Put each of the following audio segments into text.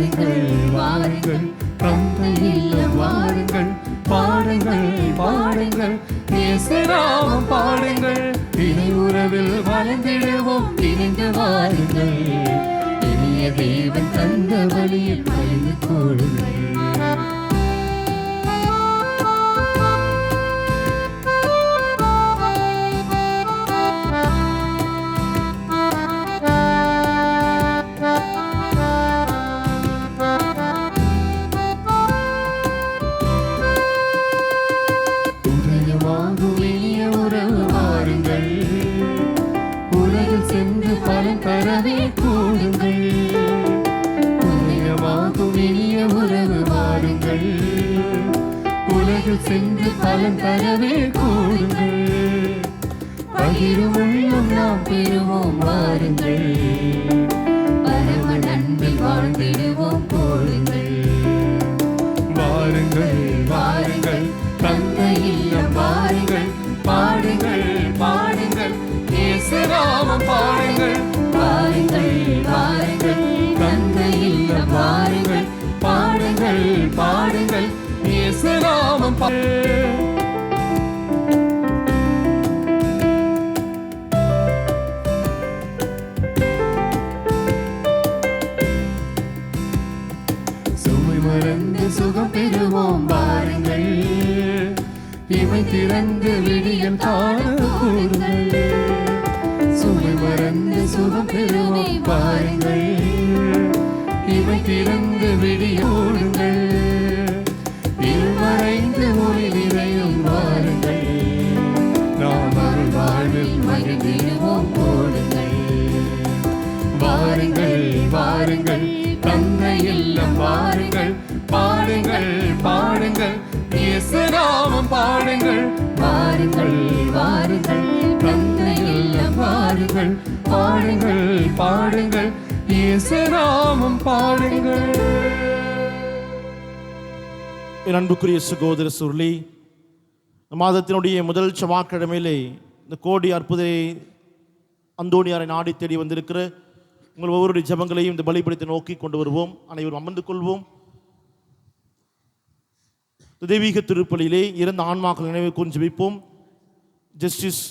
வாருங்கள் வாருங்கள் தந்தை இல்லம் வாருங்கள் பாடுங்கள் பாடுங்கள் இயேசுநாமம் பாடுங்கள் இனி உறவில் வளர்ந்திடுவோம் இணைந்து வாருங்கள் இனிய தேவன் தந்த வழியில் கலந்து கொள்ளுங்கள் சென்று பலன் தரவே கூடுங்கள் உதயமாகும் இனிய உறவு வாருங்கள் உலகில் சென்று பலன் தரவே கூடுங்கள் பகிரும் உள்ளம் நாம் பெறுவோம் வாருங்கள் பரம நன்பில் வாழ்ந்திடுவோம் போடுங்கள் வாருங்கள் வாருங்கள் தந்தை இல்லம் வாருங்கள் பாடுங்கள் பாடுங்கள் இயேசுநாமம் பாடுங்கள் வாருங்கள் வாருங்கள் தந்தை இல்லம் வாருங்கள் பாடுங்கள் பாடுங்கள் இயேசுநாமம் சுமை மறந்து சுகம் பெறுவோம் வாருங்கள் இவை திறந்து விடியம் காண கூடுங்கள் சுமை மறந்து சுகம் பெறுவோம் பாருங்கள் இவை திறந்து விடியோடுங்கள் இருமறைந்து ஒளி நிறையும் வாருங்கள் நாம் அருள் வாழ்வில் மகிழ்ந்திடுவோம் போடுங்கள் வாருங்கள் வாருங்கள் தந்தை இல்லம் வாருங்கள் பாடுங்கள் பாடுங்கள் இயேசுநாமம் பாடுங்கள் வாருங்கள் வாருங்கள் தந்தை இல்லம் வாருங்கள் பாடுங்கள் பாடுங்கள் இயேசுநாமம் பாடுங்கள். என் அன்புக்குரிய சகோதர சுருளி, மாதத்தினுடைய முதல் செவ்வாய்க்கிழமையிலே இந்த கோடி அற்புதரை அந்தோணியாரை நாடி தேடி வந்திருக்கிற உங்கள் ஒவ்வொருடைய ஜெபங்களையும் இந்த பலிபீடத்தை நோக்கி கொண்டு வருவோம். அனைவரும் அமர்ந்து கொள்வோம். தெய்வீக திருப்பலியிலே இறந்த ஆன்மாக்கள் நினைவு கூர்ந்து ஜெபிப்போம். ஜஸ்டிஸ்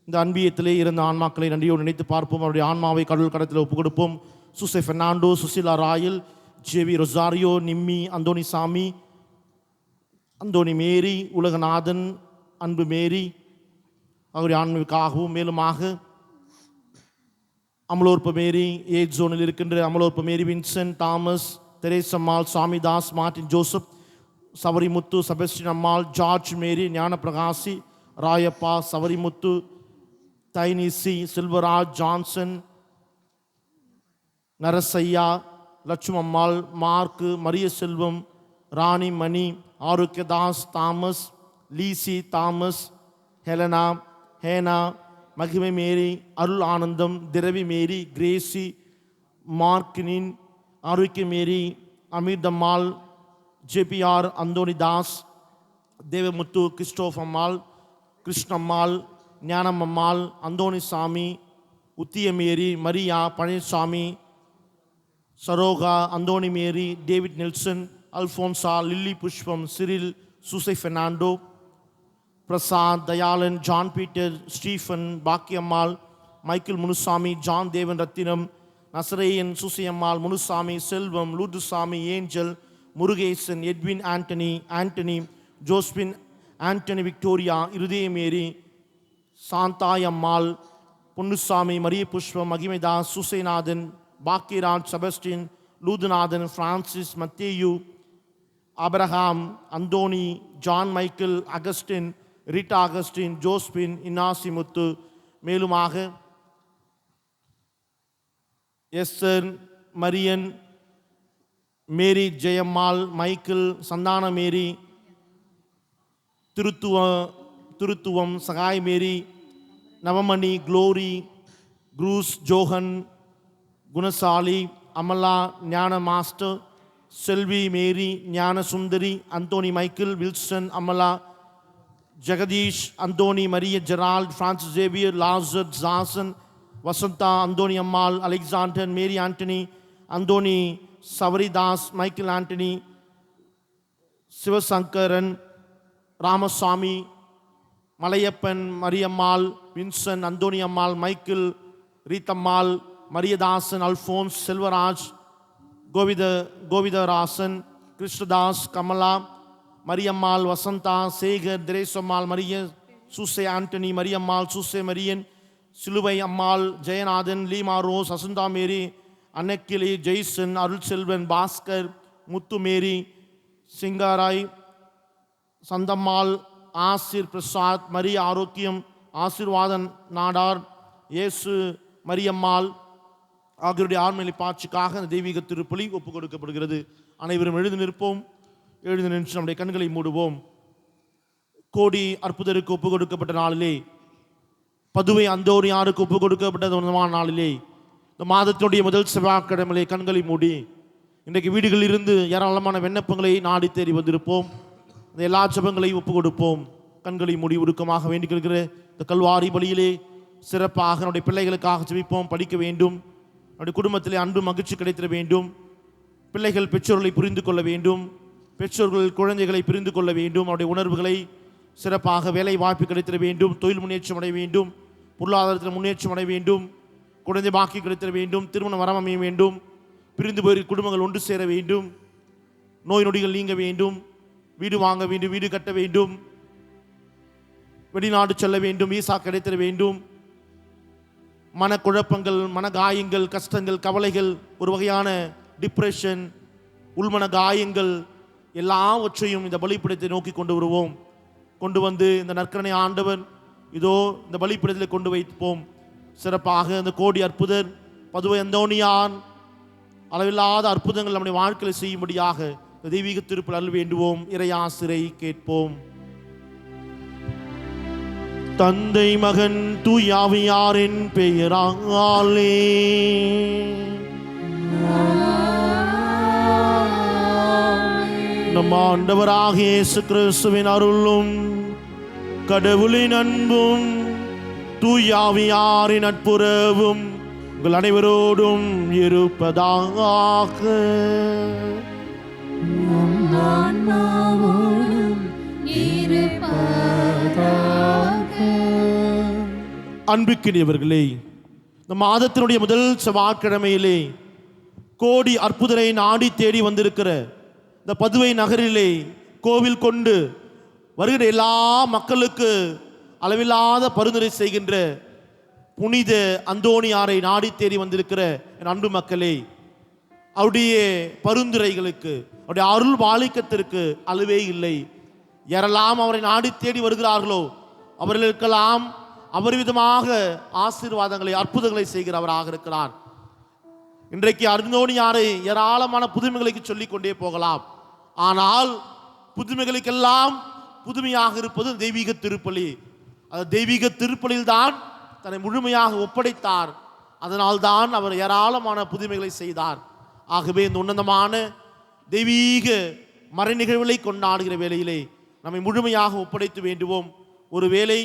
இந்த அன்பியத்திலே இறந்த ஆன்மாக்களை நன்றியோடு நினைத்து பார்ப்போம். அவருடைய ஆன்மாவை கடவுள் கடத்தில் ஒப்புக் கொடுப்போம். Susai Fernando, Sushila Rayal, J V Rosario, Nimmi, Anthony Sami, Anthony Mary, Ulaganathan, Anbu Mary அவருடைய ஆன்மாவுக்காகவும் மேலுமாக அமலோற்ப மேரி, ஏஜ் ஜோனில் இருக்கின்ற Amalorpa Mary, Vincent, Thomas, Theresammal, Samidas, Martin Joseph, Savarimuthu, Sebastian Ammal, George Mary, Gnanaprakasi, Rayappa, Savarimuthu, Thainisi, Selvaraj, Johnson, Narasaiah, Lakshmammal, Mark, Maria Selvam, Rani Mani, Arokiyadas, Thomas, Lissy, Thomas, Helena, Hena, Magimai Mary, Arul Anandam, Thiravi Mary, Gracy, மார்க்கினின், Arokiya Mary, Amirthammal, JPR, Anthonidas, Devamuthu, Christoph Ammal, Krishnammal, Gnanam Ammal, Anthonisamy, Uthiyamary, Maria, Palanisamy, Saroga, Anthony Mary, David Nelson, Alphonsa, Lily Pushpam, Cyril, Susai Fernando, Prasad, Dayalan, John Peter, Stephen, Bakkiyammal, Michael Munusamy, John Devan Rathinam, Nazareyan, Susiyammal, Munusamy, Selvam, Lourdusamy, Angel, Murugesan, Edwin Antony, Antony, Josephine, Antony, Victoria, Irudayamary, Santhayammal, Ponnusamy, Maria Pushpam, Magimaidas, Susainathan, Bakkiyaraj, Sebastian, Lourdunathan, Francis, Matheyu, Abraham, Anthony, John Michael, Augustine, Rita Augustine, Josephine, Innasimuthu, மேலுமாக Esther, Mariyan, Mary, Jeyammal, Michael, Santhana Mary, Thiruthuvam, Sagai Mary, Navamani, Glory, Cruz, Johan, Gunasali, Amala, Gnana master, Selvi Mary, Gnana Sundari, Anthony Michael, Wilson, Amala, Jagadish, Anthony, Maria, Gerald, Francis Xavier, Lazar, Jason, Vasantha, Anthony Ammal, Alexander, Mary Antony, Anthony Savaridas, Michael Antony, Sivasankaran, Ramasamy, Malaiyappan, Mariyammal, Vinson, Anthony Ammal, Michael, Reethammal, Mariyadasan, Alphonse, Selvaraj, Govitharasan, Krishnadas, Kamala, Mariyammal, Vasantha, Sekar, Theresammal, Maria, Susai Antony, Mariyammal, Susai Mariyan, Siluvai Ammal, Jeyanathan, Leema Rose, Assunta Mary, Annakili, Jaison, Arul Selvan, Bhaskar, Muthu Mary, Singarai, Santhammal, Asir Prasad, Maria ஆரோக்கியம், ஆசீர்வாதன் நாடார், இயேசு, மரியம்மாள் ஆகியோருடைய ஆண்மையை பாட்சிக்காக அந்த தெய்வீக திருப்பலி ஒப்புக் கொடுக்கப்படுகிறது. அனைவரும் எழுந்து நிற்போம். எழுந்து நின்று நம்முடைய கண்களை மூடுவோம். கோடி அற்புதருக்கு ஒப்புக் கொடுக்கப்பட்ட நாளிலே, பதுவை அந்தோணியாருக்கு ஒப்புக் கொடுக்கப்பட்ட நாளிலே, இந்த மாதத்தினுடைய முதல் செவ்வாய்க்கிழமையிலே கண்களை மூடி இன்றைக்கு வீடுகளில் இருந்து ஏராளமான விண்ணப்பங்களை நாடி தேடி வந்திருப்போம். இந்த எல்லா ஜெபங்களையும் ஒப்புக் கொடுப்போம். கண்களை மூடி உருக்கமாக வேண்டிக் கொள்கிற இந்த கல்வாரி பலியிலே சிறப்பாக நம்முடைய பிள்ளைகளுக்காக ஜெபிப்போம். படிக்க வேண்டும், நம்முடைய குடும்பத்திலே அன்பு மகிழ்ச்சி கிடைத்திட வேண்டும், பிள்ளைகள் பெற்றோர்களை புரிந்து கொள்ள வேண்டும், பெற்றோர்கள் குழந்தைகளை புரிந்து கொள்ள வேண்டும், அவருடைய உணர்வுகளை சிறப்பாக வேலை வாய்ப்பு கிடைத்திட வேண்டும், தொழில் முன்னேற்றம் அடைய வேண்டும், பொருளாதாரத்தில் முன்னேற்றம் அடைய வேண்டும், குழந்தை பாக்கி கிடைத்திட வேண்டும், திருமணம் வரம் அமைய வேண்டும், பிரிந்து போய் குடும்பங்கள் ஒன்று சேர வேண்டும், நோய் நொடிகள் நீங்க வேண்டும், வீடு வாங்க வேண்டும், வீடு கட்ட வேண்டும், வெளிநாடு செல்ல வேண்டும், வீசா கிடைத்திட வேண்டும், மனக்குழப்பங்கள், மன காயங்கள், கஷ்டங்கள், கவலைகள், ஒரு வகையான டிப்ரெஷன், உள்மன காயங்கள் எல்லாவற்றையும் இந்த பலிபீடத்தை நோக்கி கொண்டு வருவோம். கொண்டு வந்து இந்த நற்கரணை ஆண்டவர் இதோ இந்த பலிபீடத்தில் கொண்டு வைப்போம். சிறப்பாக இந்த கோடி அற்புதர் பதுவை அந்தோணியான் அளவில்லாத அற்புதங்கள் நம்முடைய வாழ்க்கையில் செய்யும்படியாக தெய்வீக திருப்பலி அருள் வேண்டுவோம். இறையாசிரை கேட்போம். தந்தை, மகன், தூயாவியாரின் பெயராலே நம் ஆண்டவராகிய இயேசு கிறிஸ்துவின் அருளும் கடவுளின் அன்பும் தூயாவியாரின் நட்புறவும் உங்கள் அனைவரோடும் இருப்பதாக. அன்புக்கினியவர்களே, இந்த மாதத்தினுடைய முதல் செவ்வாய்க்கிழமையிலே கோடி அற்புதரை நாடி தேடி வந்திருக்கிற இந்த பதுவை நகரிலே கோவில் கொண்டு வருகிற எல்லா மக்களுக்கு அளவில்லாத பரிந்துரை செய்கின்ற புனித அந்தோணியாரை நாடி தேடி வந்திருக்கிற என் அன்பு மக்களே, அவருடைய பரிந்துரைகளுக்கு, அவருடைய அருள் வாழிக்கத்திற்கு அளவே இல்லை. யாரெல்லாம் அவரை நாடி தேடி வருகிறார்களோ அவர்களுக்கெல்லாம் அபரிவிதமாக ஆசீர்வாதங்களை, அற்புதங்களை செய்கிறவராக இருக்கிறார். இன்றைக்கு அந்தோணியாரை ஏராளமான புதுமைகளுக்கு சொல்லிக் கொண்டே போகலாம். ஆனால் புதுமைகளுக்கெல்லாம் புதுமையாக இருப்பது தெய்வீக திருப்பலி. அந்த தெய்வீக திருப்பலியில் தான் தன்னை முழுமையாக ஒப்படைத்தார். அதனால் தான் அவர் ஏராளமான புதுமைகளை செய்தார். ஆகவே இந்த உன்னதமான தெய்வீக மறை நிகழ்வுகளை கொண்டாடுகிற வேளையிலே நம்மை முழுமையாக ஒப்படைத்து வேண்டுவோம். ஒருவேளை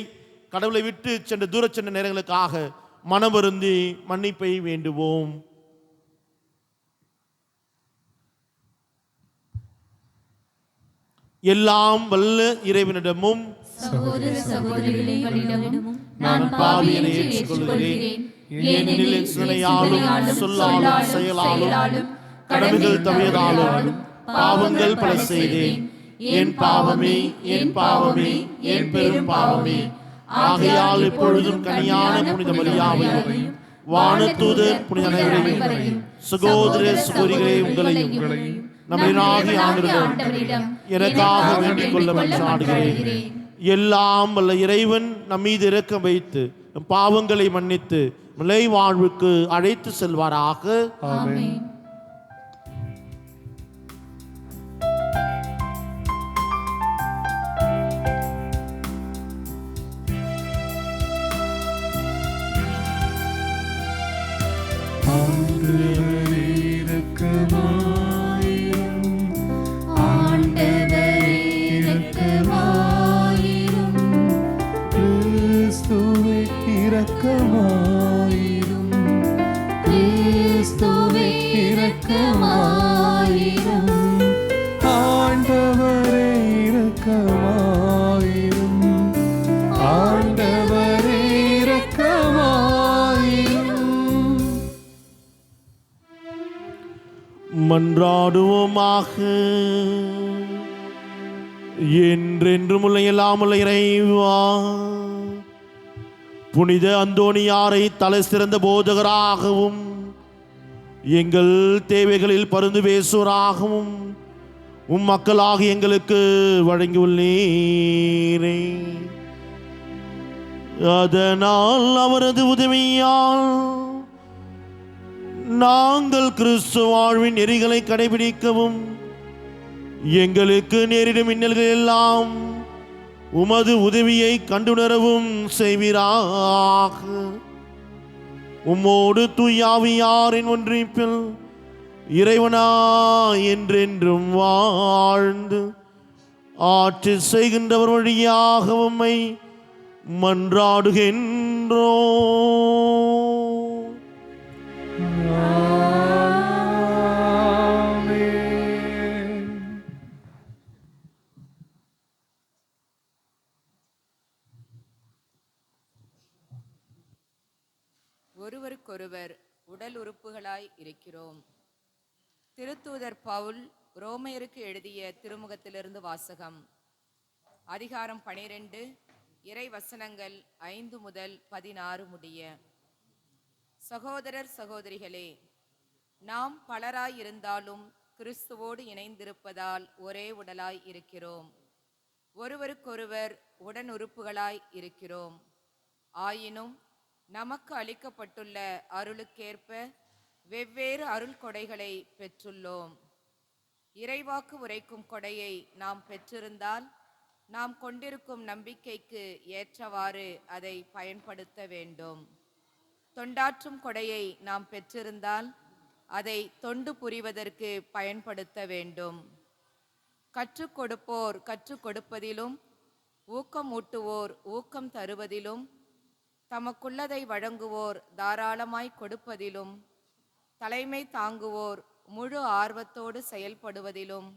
கடவுளை விட்டு சென்ற தூர சென்ற நேரங்களுக்காக மனம் வருந்தி மன்னிப்பை வேண்டுவோம். எல்லாம் வல்ல இறைவனிடமும் சகோதர சகோதரிகளிடமும் நான் பாவியனை ஏற்றுக்கொள்கிறேன். ஏனெனில் என் சிந்தனையாலும் சொல்லாலும் செயலாலும் கடமைகள் தவிர்த்தாலும் பாவங்கள் பல செய்தேன். என் பாவமே, என் பாவமே, என் பெரும் பாவமே. ஆகையால் இப்பொழுதும் கனியான புனித மரியாதையும் வானதூதர் புனித அனைவரையும் சகோதர சகோதரிகளே உங்களையும் நம்மினாகி ஆண்டவரிடம் எனக்காக வேண்டிக் கொள்ள மன்றாடுகிறேன். எல்லாம் வல்ல இறைவன் நம் மீது இரக்கம் வைத்து நம் பாவங்களை மன்னித்து நிலை வாழ்வுக்கு அழைத்து செல்வாராக. ஆமென். இரக்கமாயிரும் கிறிஸ்துவே இரக்கமாயிரும். ஆண்டவரே இரக்கமாயிரும். ஆண்டவரே இரக்கமாயிரும். மன்றாடுவோமாக. என்றென்றும் உள்ள எல்லாமுள்ள இறைவா, புனித அந்தோணியாரை தலை சிறந்த போதகராகவும் எங்கள் தேவைகளில் பரிந்து பேசுவராகவும் மக்களாக எங்களுக்கு வழங்கியுள்ளீரே. அதனால் அவரது உதவியால் நாங்கள் கிறிஸ்து வாழ்வின் நெறிகளை கடைபிடிக்கவும் எங்களுக்கு நேரிடும் இன்னல்கள் எல்லாம் உமது உதவியை கண்டுணரவும் செய்வீராக. உம்மோடு தூயாவியாரின் ஒன்றிப்பில் இறைவனா என்றென்றும் வாழ்ந்து ஆட்சி செய்கின்றவர் வழியாக உம்மை மன்றாடுகின்றோ. ஒருவருக்கொருவர் உடல் உறுப்புகளாய் இருக்கிறோம். திருத்தூதர் பவுல் ரோமையருக்கு எழுதிய திருமுகத்திலிருந்து வாசகம். அதிகாரம் 12, இறை வசனங்கள் 5 முதல் 16 முடிய. சகோதரர் சகோதரிகளே, நாம் பலராய் இருந்தாலும் கிறிஸ்துவோடு இணைந்திருப்பதால் ஒரே உடலாய் இருக்கிறோம். ஒருவருக்கொருவர் உடன் உறுப்புகளாய் இருக்கிறோம். ஆயினும் நமக்கு அளிக்கப்பட்டுள்ள அருளுக்கேற்ப வெவ்வேறு அருள் கொடைகளை பெற்றுள்ளோம். இறைவாக்கு உரைக்கும் கொடையை நாம் பெற்றிருந்தால் நாம் கொண்டிருக்கும் நம்பிக்கைக்கு ஏற்றவாறு அதை பயன்படுத்த வேண்டும். தொண்டாற்றும் கொடையை நாம் பெற்றிருந்தால் அதை தொண்டு புரிவதற்கு பயன்படுத்த வேண்டும். கற்றுக் கொடுப்போர் கற்றுக் கொடுப்பதிலும், ஊக்கமூட்டுவோர் ஊக்கம் தருவதிலும், தமக்குள்ளதை வழங்குவோர் தாராளமாய் கொடுப்பதிலும், தலைமை தாங்குவோர் முழு ஆர்வத்தோடு செயல்படுவதிலும்,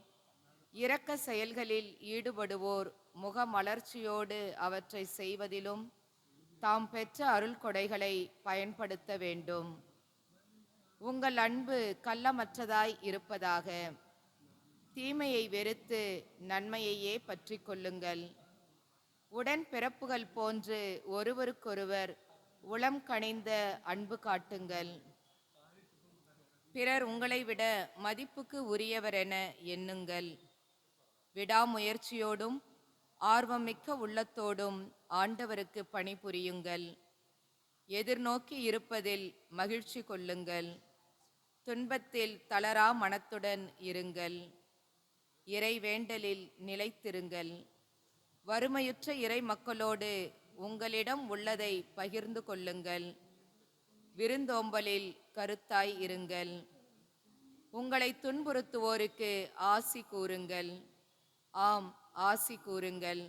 இரக்க செயல்களில் ஈடுபடுவோர் முகமலர்ச்சியோடு அவற்றை செய்வதிலும் தாம் பெற்ற அருள் கொடைகளை பயன்படுத்த வேண்டும். உங்கள் அன்பு கள்ளமற்றதாய் இருப்பதாக. தீமையை வெறுத்து நன்மையையே பற்றி கொள்ளுங்கள். உடன் பிறப்புகள் போன்று ஒருவருக்கொருவர் உளம் கனிந்த அன்பு காட்டுங்கள். பிறர் உங்களை விட மதிப்புக்கு உரியவரென எண்ணுங்கள். விடாமுயற்சியோடும் ஆர்வமிக்க உள்ளத்தோடும் ஆண்டவருக்கு பணிபுரியுங்கள். எதிர்நோக்கி இருப்பதில் மகிழ்ச்சி கொள்ளுங்கள். துன்பத்தில் தளரா மனத்துடன் இருங்கள். இறை வேண்டலில் நிலைத்திருங்கள். வறுமையுற்ற இறை மக்களோடு உங்களிடம் உள்ளதை பகிர்ந்து கொள்ளுங்கள். விருந்தோம்பலில் கருத்தாய் இருங்கள். உங்களை துன்புறுத்துவோருக்கு ஆசி கூறுங்கள். ஆம், ஆசி கூறுங்கள்.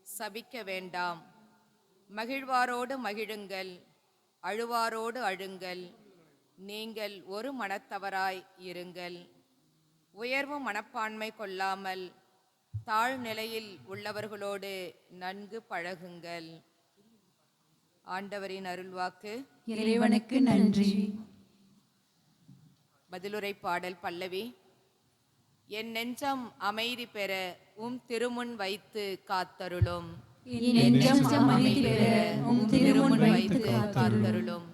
சபிக்க வேண்டாம். மகிழ்வாரோடு மகிழுங்கள். அழுவாரோடு அழுங்கள். நீங்கள் ஒரு மனத்தவராய் இருங்கள். உயர்வு மனப்பான்மை கொள்ளாமல் தாழ்நிலையில் உள்ளவர்களோடு நன்கு பழகுங்கள். ஆண்டவரின் அருள்வாக்கு. இறைவனுக்கு நன்றி. பதிலுரை பாடல் பல்லவி. என் நெஞ்சம் அமைதி பெற உம் திருமுன் வைத்து காத்தருளும். என் நெஞ்சம் அமைதி பெற உம் திருமுன் வைத்து காத்தருளும்.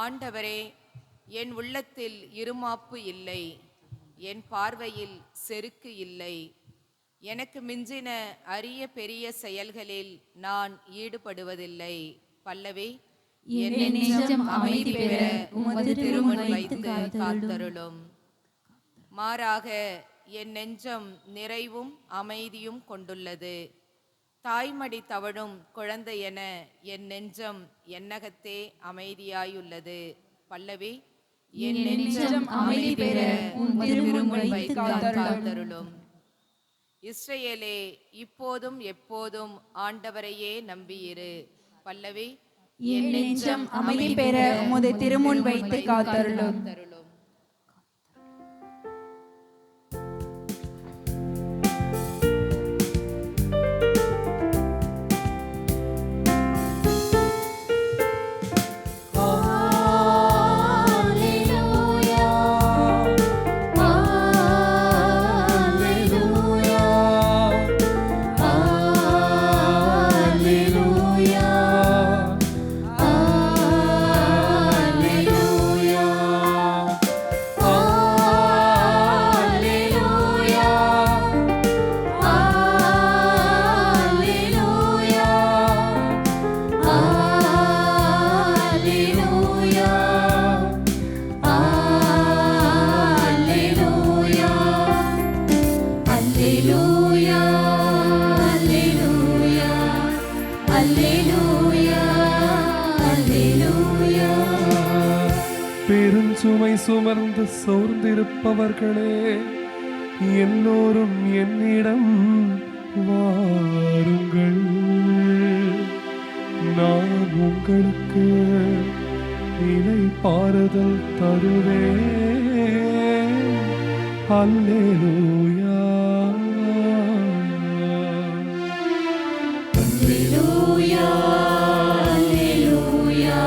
ஆண்டவரே, என் உள்ளத்தில் இருமாப்பு இல்லை, என் பார்வையில் செருக்கு இல்லை. எனக்கு மிஞ்சின அரிய பெரிய செயல்களில் நான் ஈடுபடுவதில்லை. பல்லவி. என் நெஞ்சம் அமைதி பெற உமது திருமுன் வைத்து காத்தருளும். மாறாக என் நெஞ்சம் நிறைவும் அமைதியும் கொண்டுள்ளது. தாய்மடி தவழும் குழந்தை என என் நெஞ்சம் என்னகத்தே அமைதியாயுள்ளது. பல்லவி. என் நெஞ்சம் அமைதி பெற உமது திருமுன் வைத்து காத்தருளும். இஸ்ரவேலே, இப்போதும் எப்போதும் ஆண்டவரையே நம்பியிரு. பல்லவி. என் நெஞ்சம் அமைதி பெற உமது திருமுன் வைத்து காத்தருளும். சுமை சுமர்ந்து சோர்ந்திருப்பவர்களே, எல்லோரும் என்னிடம் வாருங்கள், நான் உங்களுக்கு இளைப்பாறுதல் தருவேன். அல்லேலூயா. அல்லேலூயா, அல்லேலூயா,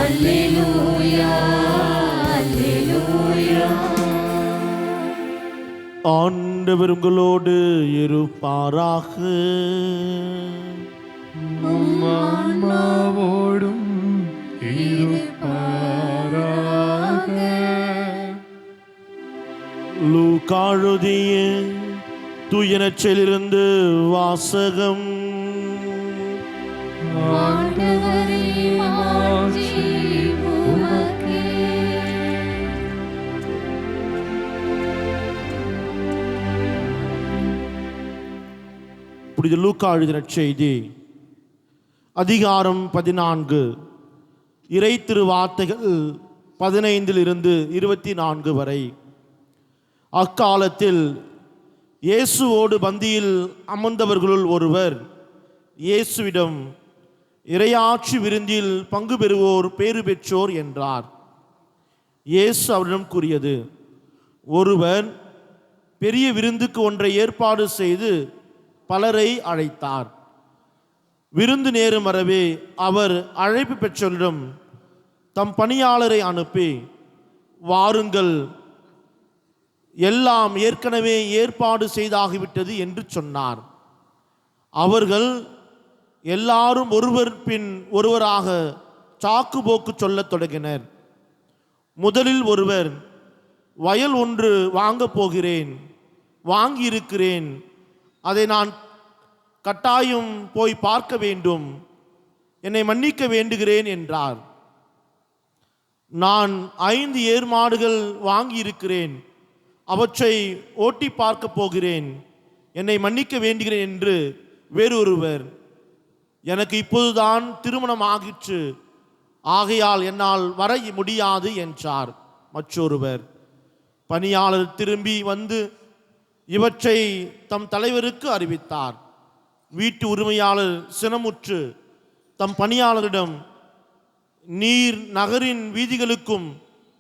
அல்லேலூயா. ஆண்டவர் உங்களோடு இருப்பாராக. உம் ஆன்மாவோடும் இருப்பாராக. லூக்கா எழுதிய தூய நற்செய்தியிலிருந்து வாசகம். ஆண்டவரே, மாட்சி உமக்கே. புனித லூக்கா எழுதிய நற்செய்தி அதிகாரம் 14, இறை திருவார்த்தைகள் 15 24 வரை. அக்காலத்தில் இயேசுவோடு பந்தியில் அமர்ந்தவர்களுள் ஒருவர் இயேசுவிடம், இறையாட்சி விருந்தில் பங்கு பெறுவோர் பேறு பெற்றோர் என்றார். இயேசு அவரிடம் கூறியது, ஒருவர் பெரிய விருந்துக்கு ஒன்றை ஏற்பாடு செய்து பலரை அழைத்தார். விருந்து நேரம் வரவே அவர் அழைப்பு பெற்றவரிடம் தம் பணியாளரை அனுப்பி, வாருங்கள், எல்லாம் ஏற்கனவே ஏற்பாடு செய்தாகிவிட்டது என்று சொன்னார். அவர்கள் எல்லாரும் ஒருவர் பின் ஒருவராக சாக்கு போக்கு சொல்லத் தொடங்கினர். முதலில் ஒருவர், வயல் ஒன்று வாங்கப் போகிறேன், வாங்கியிருக்கிறேன், அதை நான் கட்டாயம் போய் பார்க்க வேண்டும், என்னை மன்னிக்க வேண்டுகிறேன் என்றார். நான் 5 ஏர் மாடுகள் வாங்கியிருக்கிறேன், அவற்றை ஓட்டி பார்க்க போகிறேன், என்னை மன்னிக்க வேண்டுகிறேன் என்று வேறொருவர், எனக்கு இப்போதுதான் திருமணம் ஆகிற்று, ஆகையால் என்னால் வர முடியாது என்றார். மற்றொருவர், பணியாளர் திரும்பி வந்து இவற்றை தம் தலைவருக்கு அறிவித்தார். வீட்டு உரிமையாளர் சினமுற்று தம் பணியாளரிடம், நீர் நகரின் வீதிகளுக்கும்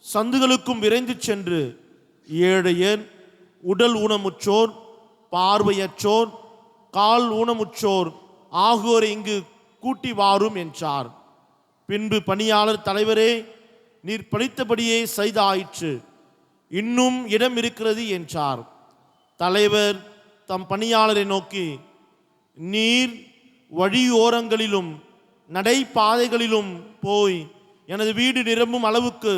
சந்துகளுக்கும் விரைந்து சென்று ஏழையர், உடல் ஊனமுற்றோர், பார்வையற்றோர், கால் ஊனமுற்றோர் ஆகியோரை இங்கு கூட்டி வாரும் என்றார். பின்பு பணியாளர், தலைவரே, நீர் படித்தபடியே செய்தாயிற்று, இன்னும் இடம் இருக்கிறது என்றார். தலைவர் தம் பணியாளரை நோக்கி, நீர் வழியோரங்களிலும் நடைபாதைகளிலும் போய் எனது வீடு நிரம்பும் அளவுக்கு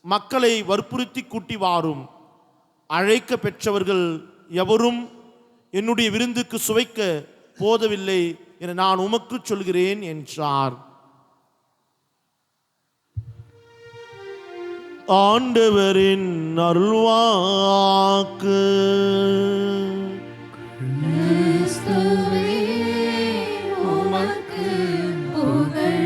மக்களை வற்புறுத்தி கூட்டி வாரும். அழைக்க பெற்றவர்கள் எவரும் என்னுடைய விருந்துக்கு சுவைக்க போதவில்லை என நான் உமக்கு சொல்கிறேன் என்றார். ஆண்டவரின் அருள்வாக்கு. கிறிஸ்துவே, உமக்கு புகழ்.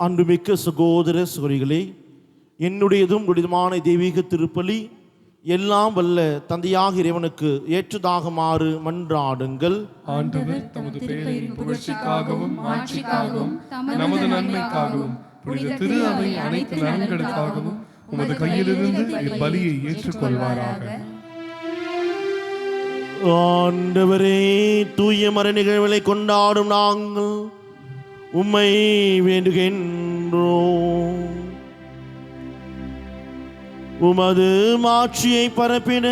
அன்புமிக்க சகோதர சகோதரிகளே, என்னுடையதும் உடையதுமான தெய்வீக திருப்பலி எல்லாம் வல்ல தந்தையாக இறைவனுக்கு ஏற்றதாகுமாறு மன்றாடுங்கள். ஆண்டவர் தமது பெயரின் புகழ்ச்சிக்காகவும் மாட்சிக்காகவும் நமது நன்மைக்காகவும் புனித திரு அவை அனைத்து நலன்களுக்காகவும் உமது கையிலிருந்து இப்பலியை ஏற்றுக்கொள்வாராக. ஆண்டவரே, தூய மறை நிகழ்வுகளை கொண்டாடும் நாங்கள் உம்மை வேண்டுகின்றோம். உமது மாட்சியை பரப்பின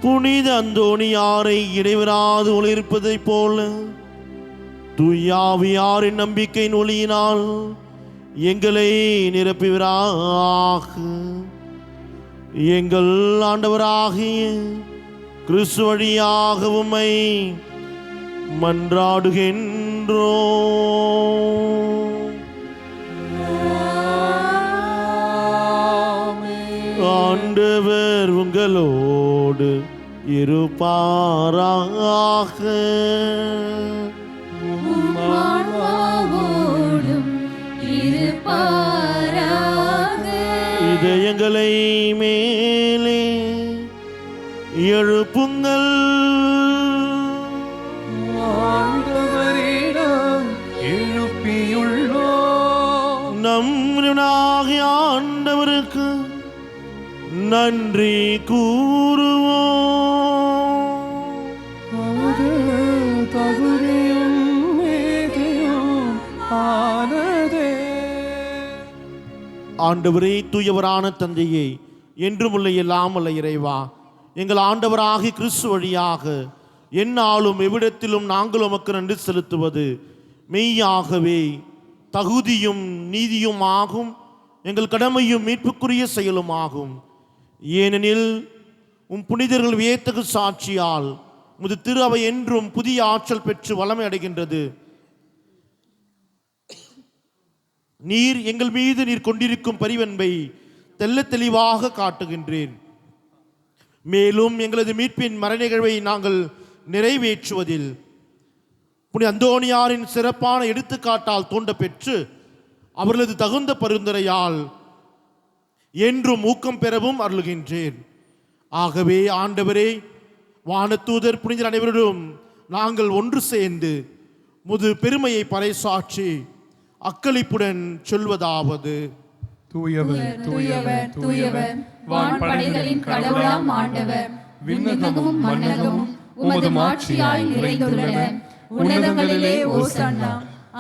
புனித அந்தோணியாரை இடைவராது ஒளிர்ப்பதைப் போல தூயாவியாரின் நம்பிக்கையின் ஒளியினால் எங்களை நிரப்புவீராக. எங்கள் ஆண்டவராகிய கிறிஸ்து வழியாக உம்மை மன்றாடுகின்றோம். ஆண்டவர் உங்களோடு இருப்பாராக. இதயங்களை மேலே எழுப்புங்கள். ஆண்டவரிடம் எழுப்பியுள்ளோம். நம் ஆண்டவருக்கு நன்றி கூறுவோம். அது தகுதியும் நீதியும் ஆனதே. ஆண்டவரே, தூயவரான தந்தையே, என்றும் உள்ள எல்லாம் உள்ள இறைவா, எங்கள் ஆண்டவராகிய கிறிஸ்து வழியாக எந்நாளும் எவ்விடத்திலும் நாங்கள் உமக்கு நன்றி செலுத்துவது மெய்யாகவே தகுதியும் நீதியும் ஆகும், எங்கள் கடமையும் மீட்புக்குரிய செயலும் ஆகும். ஏனெனில் புனிதர்கள் வியத்தகு சாட்சியால் உமது திரு அவை என்றும் புதிய ஆற்றல் பெற்று வளமை அடைகின்றது. நீர் எங்கள் மீது நீர் கொண்டிருக்கும் பரிவன்பை தெல்ல தெளிவாக காட்டுகின்றேன். மேலும் எங்களது மீட்பின் மறைநிகழ்வை நாங்கள் நிறைவேற்றுவதில் புனித அந்தோணியாரின் சிறப்பான எடுத்துக்காட்டால் தூண்ட பெற்று அவர்களது தகுந்த பரிந்துரையால் என்றும் ஊக்கம் பெறவும் அருளுகின்றேன். ஆகவே ஆண்டவரே, வானதூதர் புனிதர் அனைவரும் நாங்கள் ஒன்று சேர்ந்து முது பெருமையை பறைசாற்றி அக்களிப்புடன் சொல்வதாவது: தூயவர் தூயவர் தூயவர், வான்படைகளின் கடவுளாம் ஆண்டவர், விண்ணகமும் மண்ணகமும் உமது மாட்சியால் நிறைந்துள்ளன. உன்னதங்களிலே ஓசன்னா.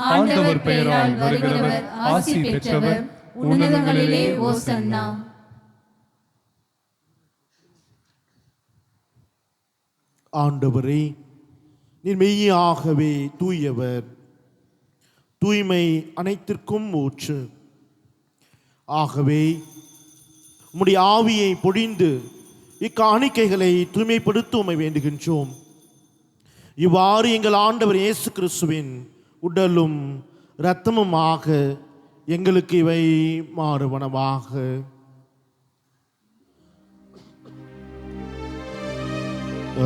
ஆண்டவர் பெயரால் வருகிறவர் ஆசி பெற்றவர், உன்னதங்களிலே ஓசன்னா. ஆண்டவரே, நீர் மெய்யாகவே தூயவர், தூய்மை அனைத்திற்கும் ஊற்று. ஆகவே உம்முடைய ஆவியை பொழிந்து இக்காணிக்கைகளை தூய்மைப்படுத்த உம்மை வேண்டுகின்றோம். இவ்வாறு எங்கள் ஆண்டவர் இயேசு கிறிஸ்துவின் உடலும் இரத்தமுமாக எங்களுக்கு இவை மாறுவனவாக.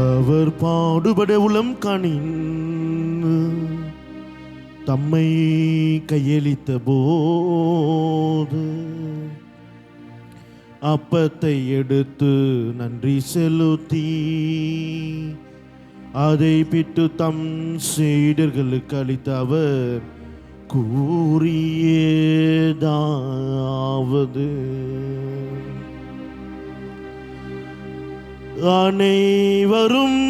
அவர் பாடுபட உளம் கனிந்து தம்மை கையளித்த போது அப்பத்தை எடுத்து நன்றி செலுத்தி அதை பிட்டு தம் சீடர்களுக்கு அளித்த அவர் கூறியதாவது: அனைவரும்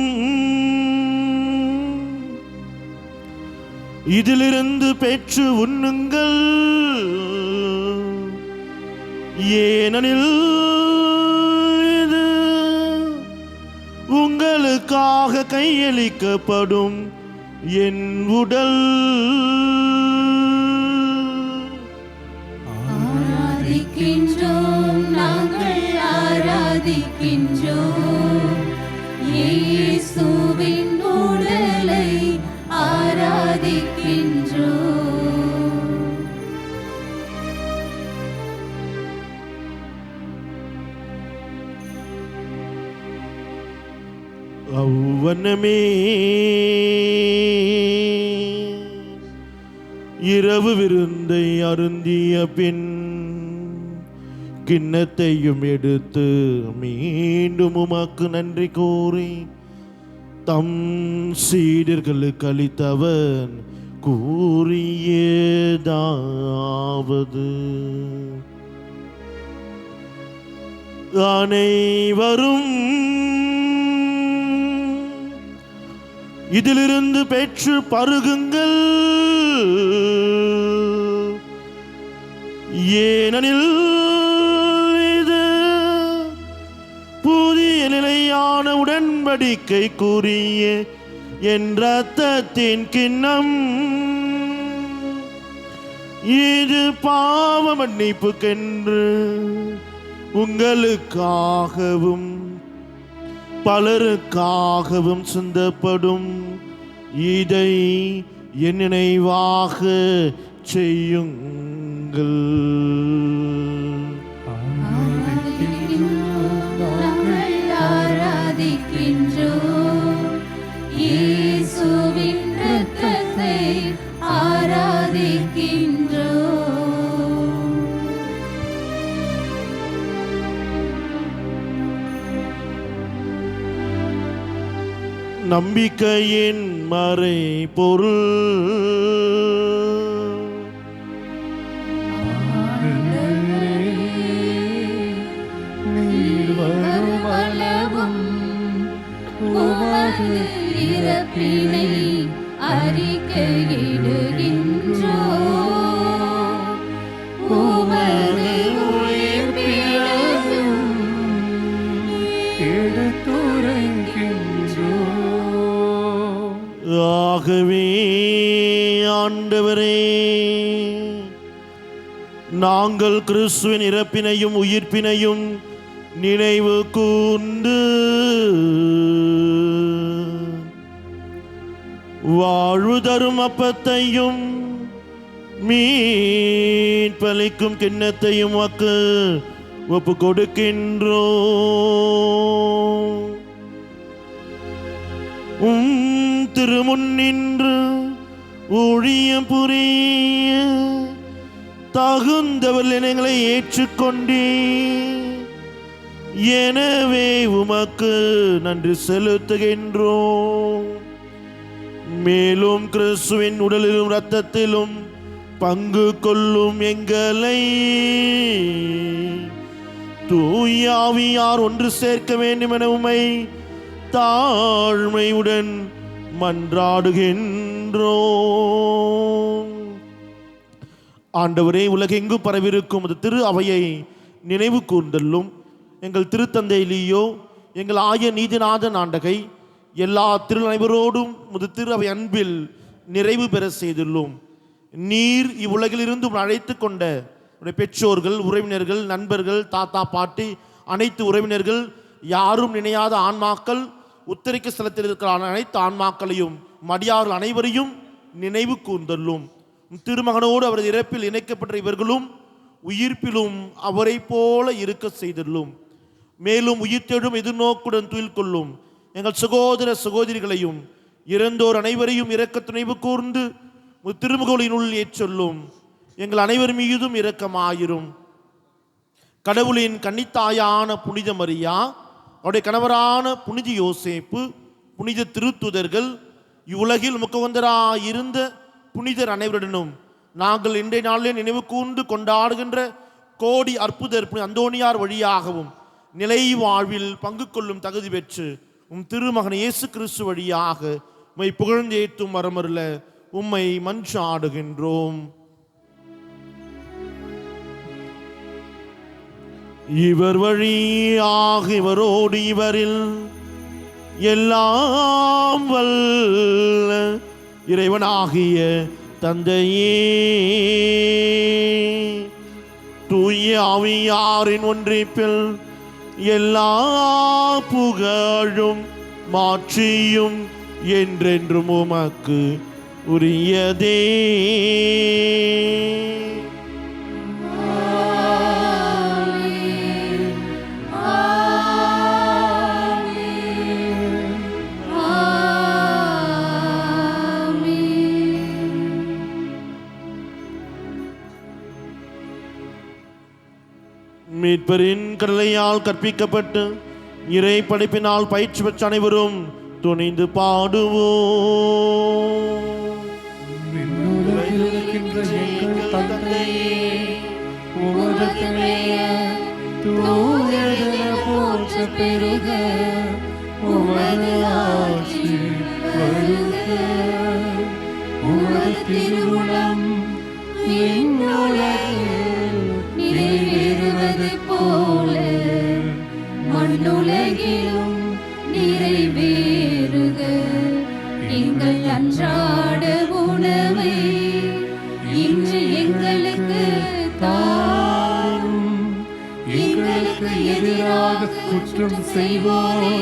இதிலிருந்து பெற்று உண்ணுங்கள், ஏனெனில் இது உங்களுக்காக கையளிக்கப்படும் என் உடல். ஆராதிக்கின்றோம், நாங்கள் ஆராதிக்கின்றோம் இயேசுவின் உடலை ஆராதிக்கின்றோம். அவ்வனமே இரவு விருந்தை அருந்திய பின் கிண்ணத்தையும் எடுத்து மீண்டும் உமக்கு நன்றி கூறி தம் சீடர்களுக்கு அளித்தவர் கூறியதாவது: அனைவரும் இதிலிருந்து பெற்று பருகுங்கள், ஏனெனில் இது புதிய நிலையான உடன்படிக்கை கூறிய என் இரத்தத்தின் கிண்ணம். இது பாவ மன்னிப்புக்கென்று உங்களுக்காகவும் பலருக்காகவும் சிந்தப்படும். இதை என் நினைவாக செய்யுங்கள். இயேசுவின் இரத்தத்தை ஆராதிக்கின்றோம். நம்பிக்கையின் மறை பொருள். இறப்பினை அறிக்கையிடுகின்றோம். உமது உயிர்ப்பினையும் எடுத்துரைக்கின்றோம். ஆகவே ஆண்டவரே, நாங்கள் கிறிஸ்துவின் இறப்பினையும் உயிர்ப்பினையும் நினைவு கூர்ந்து வாழ்வு தரும் அப்பத்தையும் மீட்பளிக்கும் கிண்ணத்தையும் உமக்கு ஒப்பு கொடுக்கின்றோம். திருமுன் நின்று ஊழியம் புரிய தகுந்தவர் எங்களை ஏற்றுக்கொண்டே, எனவே உமக்கு நன்றி செலுத்துகின்றோம். மேலும் கிறிஸ்துவின் உடலிலும் இரத்தத்திலும் பங்கு கொள்ளும் எங்களை தூய ஆவியார் ஒன்று சேர்க்க வேண்டும் என உம்மை தாழ்மையுடன் மன்றாடுகின்றோம். ஆண்டவரே, உலகெங்கு பரவிருக்கும் அது திரு அவையை நினைவு கூர்ந்தல்லும். எங்கள் திருத்தந்தை லீயோ, எங்கள் ஆய நீதிநாதன் ஆண்டகை, எல்லா திரு அனைவரோடும் முது திரு அவை அன்பில் நிறைவு பெற செய்துள்ளோம். நீர் இவ்வுலகிலிருந்து அழைத்து கொண்ட பெற்றோர்கள், உறவினர்கள், நண்பர்கள், தாத்தா பாட்டி, அனைத்து உறவினர்கள், யாரும் நினையாத ஆன்மாக்கள், உத்தரிக்க ஸ்தலத்தில் இருக்கிற அனைத்து ஆன்மாக்களையும் மடியார்கள் அனைவரையும் நினைவு கூர்ந்தள்ளும். திருமகனோடு அவரது இறப்பில் இணைக்கப்பட்ட இவர்களும் உயிர்ப்பிலும் அவரை போல இருக்க செய்துள்ளும். மேலும் உயிர்த்தெழும் எதிர்நோக்குடன் துயில் கொள்ளும் எங்கள் சகோதர சகோதரிகளையும் இறந்தோர் அனைவரையும் இரக்க துணைவு கூர்ந்து திருமுகலினுள் ஏற்றொல்லும். எங்கள் அனைவர் மீதும் இரக்கமாயிரும். கடவுளின் கன்னித்தாயான புனித மரியா, அவருடைய கணவரான புனித யோசேப்பு, புனித திருத்துதர்கள், இவ்வுலகில் முகவந்தராயிருந்த புனிதர் அனைவருடனும் நாங்கள் இன்றைய நாளிலே நினைவு கூர்ந்து கொண்டாடுகின்ற கோடி அற்புதர் அந்தோனியார் வழியாகவும் நிலை வாழ்வில் பங்கு கொள்ளும் தகுதி பெற்று திருமகன் இயேசு கிறிஸ்து வழியாக உம்மை புகழ்ந்தேத்தும் வரமருள உம்மை மன்றாடுகின்றோம். இவர் வழியாக இவரோடு இவரில் எல்லாம் வல்ல இறைவனாகிய தந்தையே, தூய ஆவியாரின் ஒன்றிப்பில் எல்லா புகழும் மாற்றியும் என்றென்றும் உமக்கு உரியதே. மீட்பரின் கடலையால் கற்பிக்கப்பட்டு இறை படைப்பினால் பயிற்சி பெற்ற அனைவரும் துணிந்து பாடுவோம். விண்ணுலகில் இருக்கின்ற எங்கள் தந்தையே, உமது பெயர் தூயதென போற்றப் பெறுக. உமது ஆட்சி வருக. உமது திருவுளம் விண்ணுலகில் நிறைவேறுவதைப் போல மண்ணுலகிலும் நிறைவேறுக. எங்கள் அன்றாட உணவை இன்று எங்களுக்கு தாரும். எங்களுக்கு எதிராக குற்றம் செய்வோரை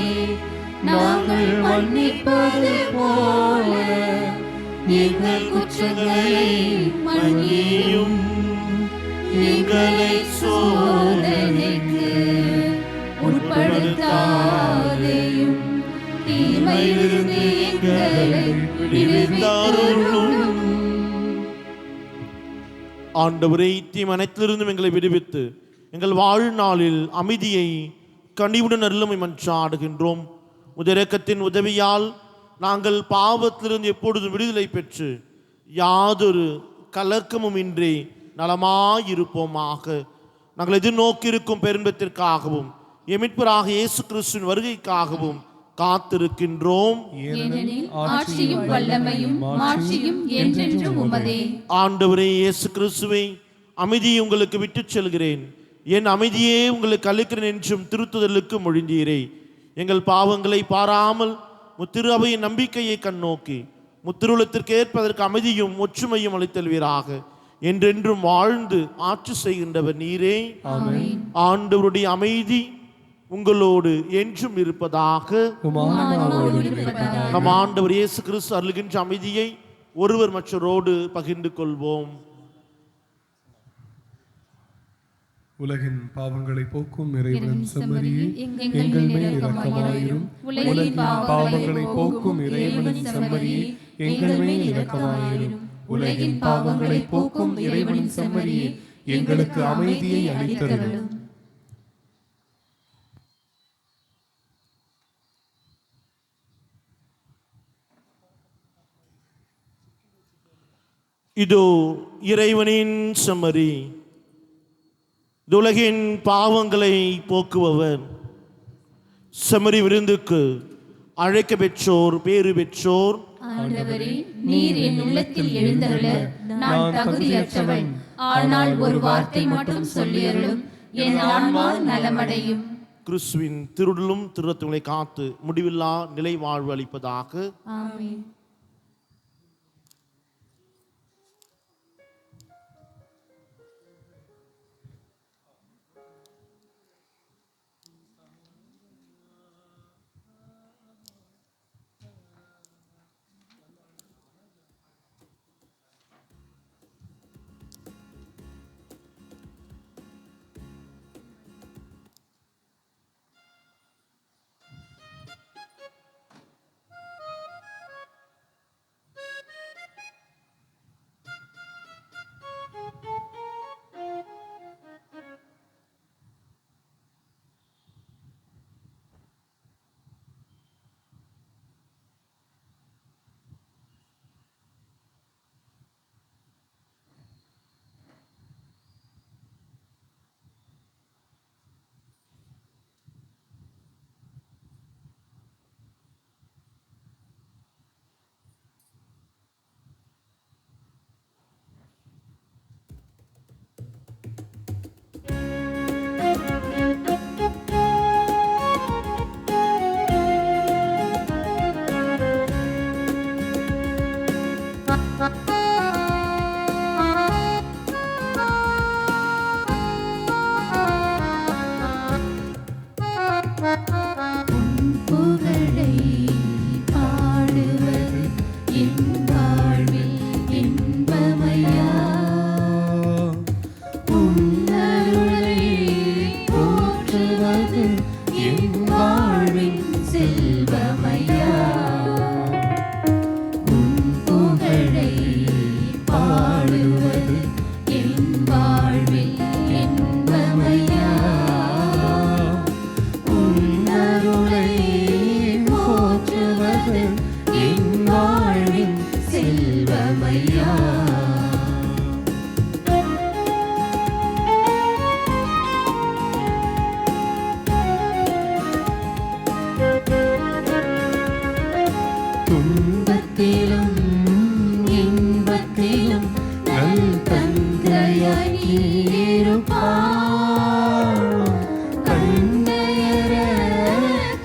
நாங்கள் மன்னிப்பது போல எங்கள் குற்றங்களை மன்னியும். எங்களை சோதனைக்கு உட்படுத்தாதேயும், தீமையிலிருந்து எங்களை விடுவித்தருளும். ஆண்டவரே, தீமை அனைத்திலிருந்தும் எங்களை விடுவித்து எங்கள் வாழ்நாளில் அமைதியை கனிவுடன் அருளுமை மன்றாடுகின்றோம். உதரக்கத்தின் உதவியால் நாங்கள் பாவத்திலிருந்து எப்பொழுதும் விடுதலை பெற்று யாதொரு கலக்கமும் இன்றி நலமாயிருப்போமாக. நாங்கள் எதிர்நோக்கியிருக்கும் பெரும்பத்திற்காகவும் எமிட்பராக இயேசு கிறிஸ்துவின் வருகைக்காகவும் காத்திருக்கின்றோம். ஏனெனில் ஆட்சியும் வல்லமையும் மாட்சியும் என்றென்றும் உமதே. ஆண்டவரே இயேசு கிறிஸ்துவை, அமைதியை உங்களுக்கு விட்டுச் செல்கிறேன், என் அமைதியே உங்களுக்கு அளிக்கிறேன் என்றும் திருத்துதலுக்கு மொழிந்தீரே. எங்கள் பாவங்களை பாராமல் முத்திரு அவையின் நம்பிக்கையை கண்ணோக்கி முத்திருளத்திற்கு ஏற்பதற்கு அமைதியும் ஒற்றுமையும் அளித்தல்வீராக. என்றென்றும் வாழ்ந்து ஆட்சி செய்கின்றவர் நீரே. ஆண்டவருடைய அமைதி உங்களோடு என்றும் இருப்பதாக. நம் ஆண்டவர் இயேசு கிறிஸ்து அருளுகின்ற அமைதியை ஒருவர் மற்றவரோடு பகிர்ந்து கொள்வோம். உலகின் பாவங்களை போக்கும் இறைவனின் செம்மறியே, எங்கள் மேல் இரக்கமாயிரும். உலகின் பாவங்களை போக்கும் இறைவனின் செம்மறியே, எங்கள் மேல் இரக்கமாயிரும். உலகின் பாவங்களை போக்கும் இறைவனின் செம்மறியே, எங்களுக்கு அமைதியை அளித்தருளும். இதோ இறைவனின் செம்மறி, உலகின் பாவங்களை போக்குபவர். செம்மறி விருந்துக்கு அழைக்க பெற்றோர் பேறு பெற்றோர். ஆண்டவரே, நீர் என் உள்ளத்தில் எழுந்தருள நான் தகுதியற்றவன். ஆனால் ஒரு வார்த்தை மட்டும் சொல்லியருளும், என் ஆன்மா நலமடையும். கிறிஸ்துவின் திருடலும் திருரத்தங்களை காத்து முடிவில்லா நிலை வாழ்வு அளிப்பதாக. ஆமென். துன்பத்திலும் இன்பத்திலும் நல் தந்தையாய் இருப்பார். கண்ணையர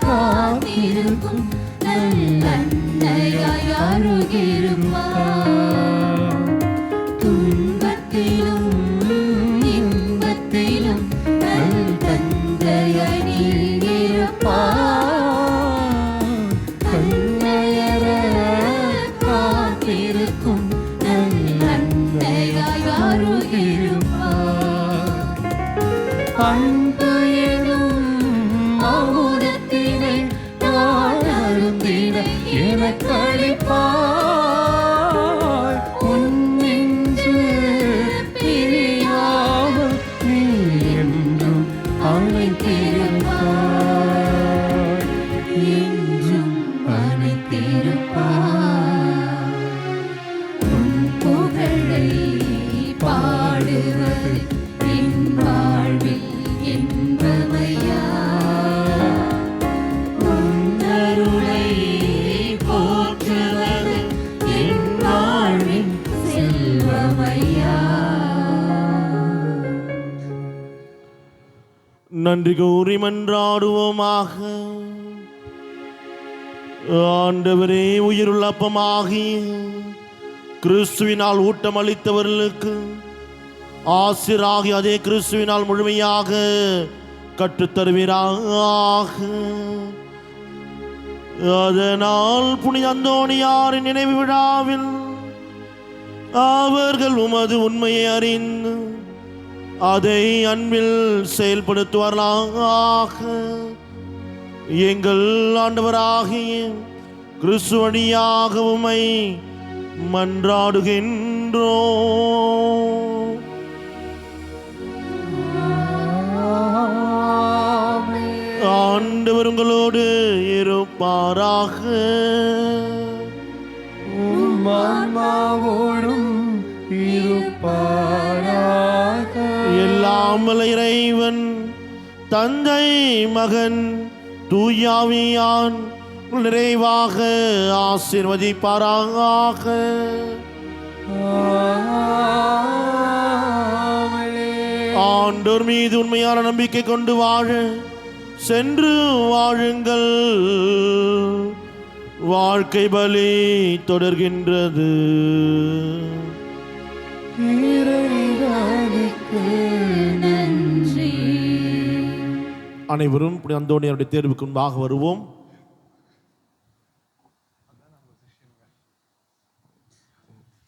காத்திருக்கும் நல்லன்னையாய் அருகிருப்பார். துன்பத்திலும் இன்பத்திலும் நல் தந்தையாய் இருப்பார். கண்ணையர காத்திருக்கும் நல்லன்னையாய் அருகிருப்பார். அன்பு எனும் அமுதத்தினை நான் அருந்திட எனக்களிப்பாய். உன்னின்று பிரியாமல் நீ என்றும் அழைத்திருப்பாய். என்றும் அழைத்திருப்பாய். உன் புகழை பாடுவது என் வாழ்வில் இன்பமையா. உன் அருளை போற்றுவது என் வாழ்வின் செல்வமையா. நன்றி கூறி மன்றாடுவோமாக. ஆண்டவரே, உயிருள்ள அப்பமாகி கிறிஸ்துவினால் ஊட்டம் அளித்தவர்களுக்கு ஆசிராகி அதே கிறிஸ்துவினால் முழுமையாக கற்றுத்தருவீராக. அதனால் புனித அந்தோணியாரின் நினைவு விழாவில் அவர்கள் உமது உண்மையை அறிந்து அதை அன்பில் செயல்படுத்துவார்களாக. எங்கள் ஆண்டவராகிய கிறிஸ்து வழியாக உம்மை மன்றாடுகின்றோம். ஆண்டவர் உங்களோடு இருப்பாராக. உம் ஆன்மாவோடும் இருப்பாராக. எல்லாம் வல்ல இறைவன் தந்தை மகன் தூயாவியான் நிறைவாக ஆசீர்வதிப்பாராக. ஆண்டோர் மீது உண்மையான நம்பிக்கை கொண்டு வாழ சென்று வாழுங்கள். வாழ்க்கை பலி தொடர்கின்றது. இறைவனுக்கு நன்றி. அனைவரும் புனித அந்தோணியாருடைய தேர்வுக்கு முன்பாக வருவோம்.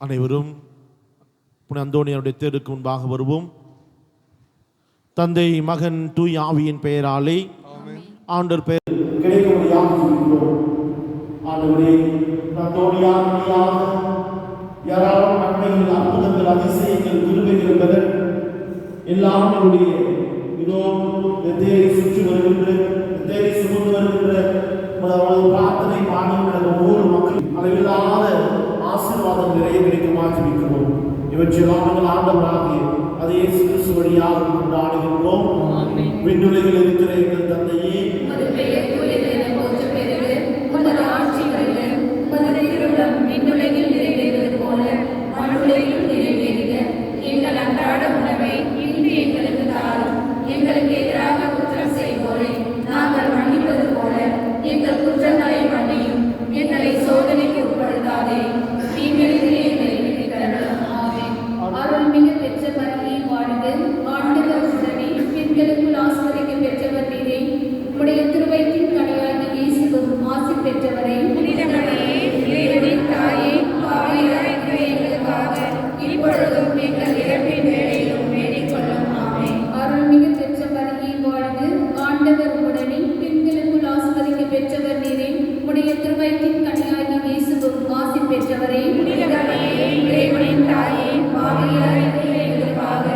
அனைவரும் புனித அந்தோணியாருடைய தேர்வுக்கு முன்பாக வருவோம். தந்தை மகன் தூய் ஆவியின் பெயராலே ஆண்டவர் பெயர் கிடைக்கும்படியாக சொல்கிறோம். ஆண்டவரே, அந்தோணியார் யாராலும் நன்மைகள், அற்புதங்கள், அதிசயங்கள், கிருபைகள் பெற எல்லாம் என்னுடைய இதோ தேரை சுற்றி வருகின்ற, தேரை சுமந்து வருகின்ற பிரார்த்தனை பாடுகின்ற ஒவ்வொரு மக்களும் அளவில்லாத ஆசீர்வாதம் நிறைய கிடைக்குமாறு ஜெபிக்கிறோம். இவற்றெல்லாம் நீங்கள் ஆண்டவராகிய அதை இயேசு கிறிஸ்து வழியாக கொண்டாடுகின்றோம். விண்ணுலகில் இருக்கிற எங்கள் தந்தையே, உமது பெயர் தூயது என போற்றப் பெறுக. உமது ஆட்சி வருக. உமது திருவுளம் விண்ணுலகில் நிறைவேறுவது போல மண்ணுலகிலும் நிறைவேறுக. எங்கள் அன்றாட உணவை இன்று எங்களுக்கு தாரும். எங்களுக்கு எதிராக குற்றம் செய்வோரை நாங்கள் மன்னிப்பது போல எங்கள் குற்றங்களை மன்னியும். எங்களை சோதனைக்கு உட்படுத்தாதே, தீமையிலிருந்து எங்களை விடுவித்தருளும். ஆமென். அருள்மிகு பெற்ற மரியே வாழ்க. ஆண்டவர் உடனே பெண்களுக்குள் ஆசீர்வதிக்க பெற்றவர் நீரே. உம்முடைய திருவயிற்றின் கனியாகிய இயேசுவும் ஆசி பெற்றவரே. புனித மரியே, இறைவனின் தாயே, பாவிகளாய் இருக்கிற எங்களுக்காக இப்பொழுதும் எங்கள் இறப்பின் வேளையிலும் வேண்டிக் கொள்ளும். ஆமென். அருள்மிகு பெற்ற மரியே வாழ்க. ஆண்டவர் உடனே பெண்களுக்குள் ஆசீர்வதிக்க பெற்றவர் நீரே. உம்முடைய திருவயிற்றின் கனியாகிய இயேசுவும் ஆசி பெற்றவரே. புனித மரியே, இறைவனின் தாயே, பாவிகளாய் இருக்கிற எங்களுக்காக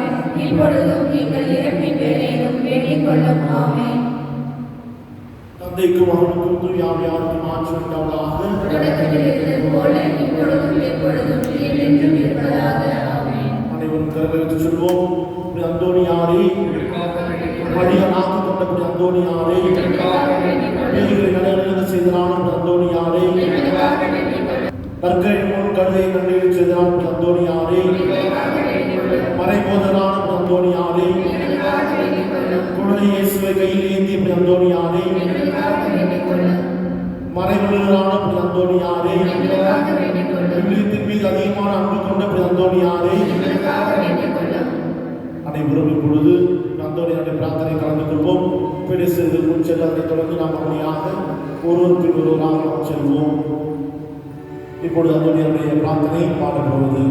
இப்பொழுதும் எங்கள் இறப்பின் வேளையிலும் வேண்டிக் கொள்ளும். ஆமென். தந்தைக்கும் மகனுக்கும் தூய ஆவியாருக்கும் ஆட்சி உண்டாவதாக. தொடக்கத்தில் இருந்தது போல இப்பொழுதும் எப்பொழுதும் என்றென்றும் இருப்பதாக. ஆமென். அனைவரும் கரங்களை சொல்வோம். அந்தோணியாரே, வழியனாக கொண்ட அந்தோணியாரே, நீங்களை நடைமுறை செய்தனாலும் அந்தோணியாரே, கற்களின் முன் கழுதை கண்டையில் செய்தான் அந்தோணியாரே, மறைபோதரான அந்தோணியாரே, குழந்தை இயேசுவை கையில் ஏந்திய அந்தோணியாரே, மறைபொருளான அந்தோணியாரே, விவிலியத்தின் மீது அதிகமான அன்பு கொண்ட அந்தோணியாரே, அனைவரும் இப்பொழுது அந்தோணியாருடைய பிரார்த்தனை கலந்து கொள்வோம். பெருசெல்வதற்கு முன் செல்வதை தொடர்ந்து நாம் அருமையாக ஒருவருக்கு ஒருவராக நாம் செல்வோம். இப்பொழுது அந்தோணியாருடைய பிரார்த்தனை பாடப்படுவது.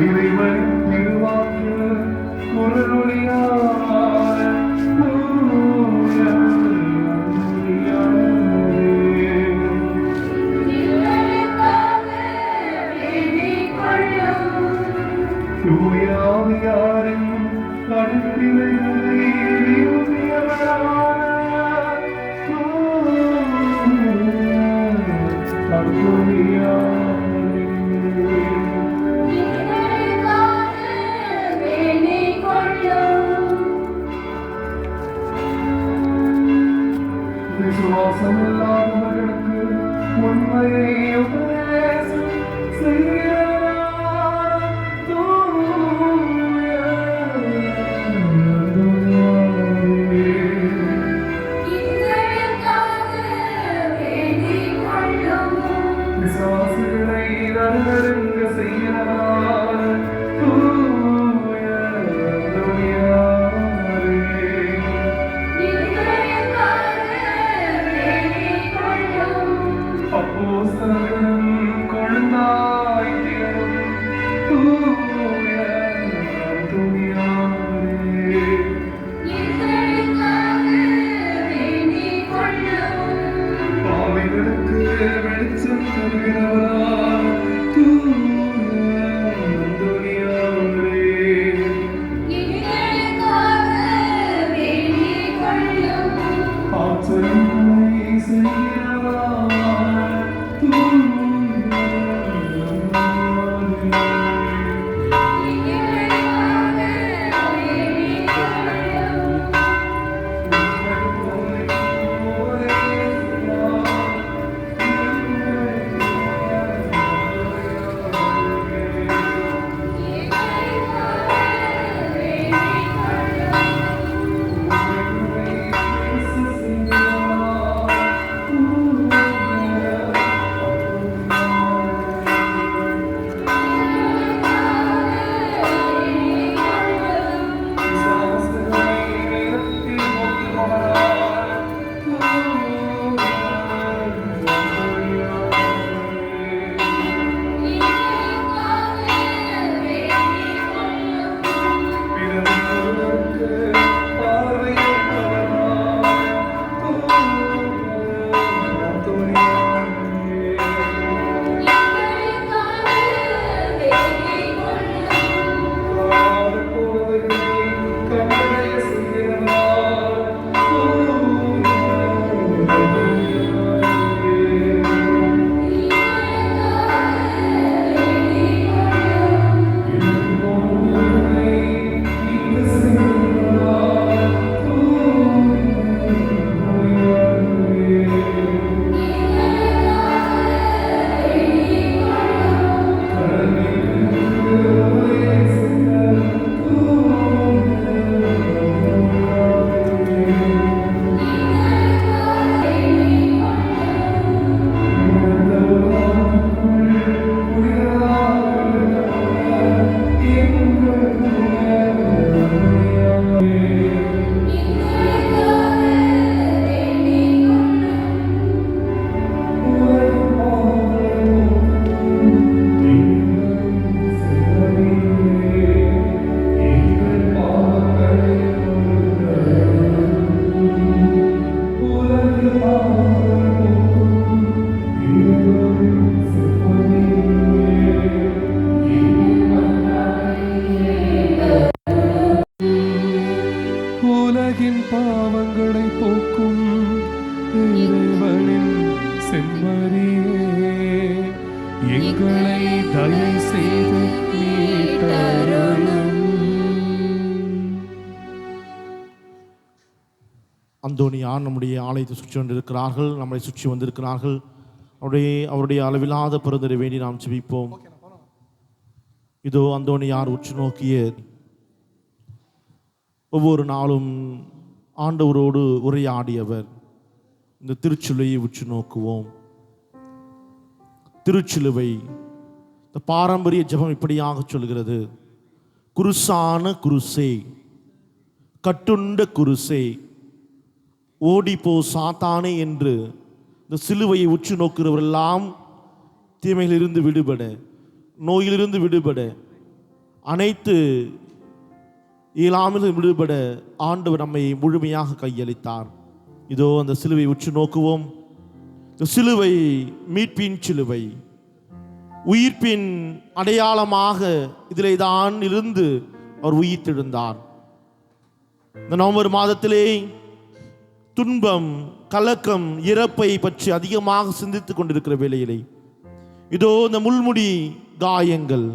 இறைவன் திருவாக்கு குரலொலியாய் தூயாவியாரின் கடுப்பிலைகளை விசுவாசமில்லாதவர்களுக்கு உண்மையை உபதேசம் விசுவாசிகளை நடுநடுங்க செய்யலாம் வெளிச்சம் தருகிறவரால் ஆச்சரியங்களை உலகின் பாவங்களை போக்கும் இறைவனின் செம்மறியே, எங்களை தயை செய்து மீட்டருளும். அந்தோனியார் நம்முடைய ஆலயத்தை சுற்றி கொண்டிருக்கிறார்கள், நம்மளை சுற்றி வந்திருக்கிறார்கள். அவருடைய அளவில்லாத பெருந்தரை வேண்டி நாம் ஜெபிப்போம். இதோ அந்தோனியார் உற்று நோக்கிய ஒவ்வொரு நாளும் ஆண்டவரோடு உரையாடியவர். இந்த திருச்சிலுவையை உற்று நோக்குவோம். திருச்சிலுவை, இந்த பாரம்பரிய ஜெபம் இப்படியாக சொல்கிறது: குருசான குருசே, கட்டுண்ட குருசே, ஓடிப்போ சாத்தானே என்று இந்த சிலுவையை உற்று நோக்கிறவரெல்லாம் தீமையிலிருந்து விடுபட, நோயிலிருந்து விடுபட, அனைத்து இயலாமல் விடுபட ஆண்டவர் நம்மை முழுமையாக கையளித்தார். இதோ அந்த சிலுவை உற்று நோக்குவோம். இந்த சிலுவை மீட்பின் சிலுவை, உயிர்ப்பின் அடையாளமாக இதிலே தான் இருந்து அவர் உயிர்த்தெழுந்தார். இந்த நவம்பர் மாதத்திலே துன்பம், கலக்கம், இறப்பை பற்றி அதிகமாக சிந்தித்துக் கொண்டிருக்கிற வேளையிலே இதோ இந்த முள்முடி காயங்கள்,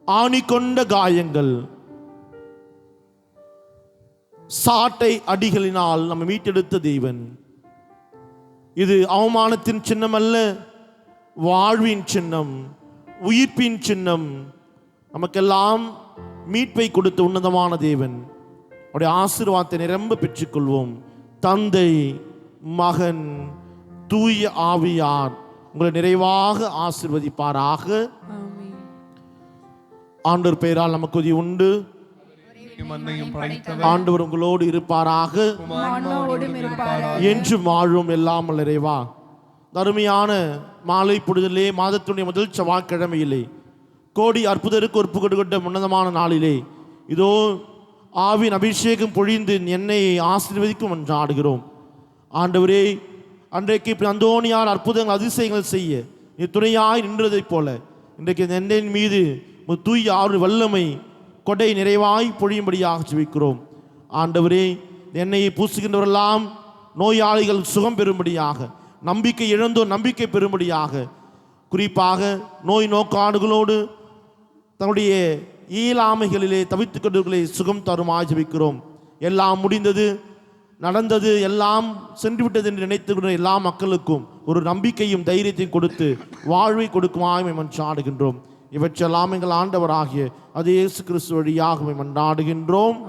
ஆணி கொண்ட காயங்கள், சாட்டை அடிகளினால் நம்ம மீட்டெடுத்த தேவன், இது அவமானத்தின் சின்னம் அல்ல, வாழ்வின் சின்னம், உயிர்ப்பின் சின்னம். நமக்கெல்லாம் மீட்பை கொடுத்த உன்னதமான தேவன். அவருடைய ஆசீர்வாதத்தை நிரம்ப பெற்றுக்கொள்வோம். தந்தை, மகன், தூய ஆவியார் உங்களை நிறைவாக ஆசீர்வதிப்பாராக. ஆண்டவர் பெயரால் நமக்கு உதவி உண்டு. ஆண்டவர் உங்களோடு இருப்பாராக. என்று வாழும் எல்லாம் நிறைவா. அருமையான மாலை பொழுதிலே, மாதத்துடைய முதல் செவ்வாய்க்கிழமையிலே, கோடி அற்புதருக்கு ஒப்பு கொடுக்கின்ற உன்னதமான நாளிலே இதோ ஆவின் அபிஷேகம் பொழிந்து என்னை ஆசீர்வதிக்கும் என்று ஆடுகிறோம். ஆண்டவரே, அன்றைக்கு அந்தோனியார் அற்புதங்கள் அதிசயங்கள் செய்ய நீ துணையாய் நின்றதைப் போல இன்றைக்கு எண்ணெயின் மீது தூய ஆறு வல்லமை கொடை நிறைவாய் பொழியும்படியாக ஜெபிக்கிறோம். ஆண்டவரே, எண்ணெயை பூசுகின்றவரெல்லாம் நோயாளிகள் சுகம் பெறும்படியாக, நம்பிக்கை இழந்தோர் நம்பிக்கை பெறும்படியாக, குறிப்பாக நோய் நோக்காடுகளோடு தன்னுடைய இயலாமைகளிலே தவித்துக் கொண்டவர்களை சுகம் தருமாய் ஜெபிக்கிறோம். எல்லாம் முடிந்தது, நடந்தது, எல்லாம் சென்றுவிட்டது என்று நினைத்துக்கிற எல்லா மக்களுக்கும் ஒரு நம்பிக்கையும் தைரியத்தையும் கொடுத்து வாழ்வை கொடுக்குமாய் மன்றாடுகின்றோம். இவற்றெல்லாம் எங்கள் ஆண்டவராகிய அது இயேசு கிறிஸ்து வழியாக மன்றாடுகின்றோம்.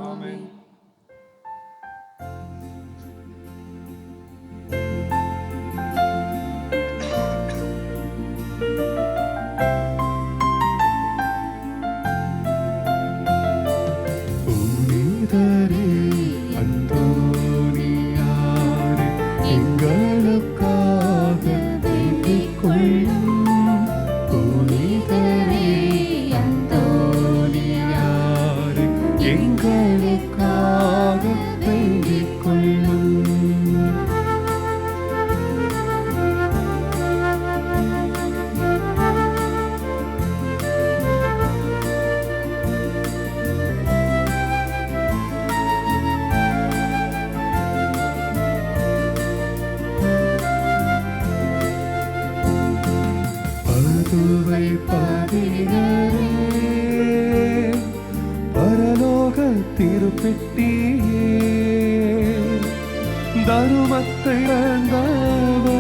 தருமத்தை இழந்தவர்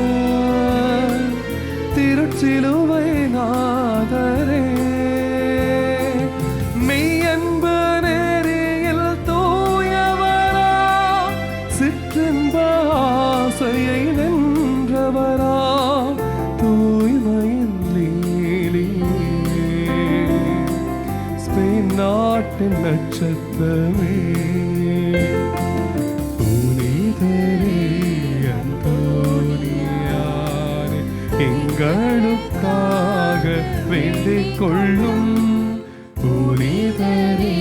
திருச்சிலுவை நாதரே, மெய்யன்பு நெறியில் தூயவரா, சிற்றின்ப ஆசையை வென்றவரா, தூய்மையின் லீலியே, ஸ்பெயின் நாட்டின் நட்சத்திரமே, எங்களுக்காக வேண்டிக் கொள்ளும் புனிதரே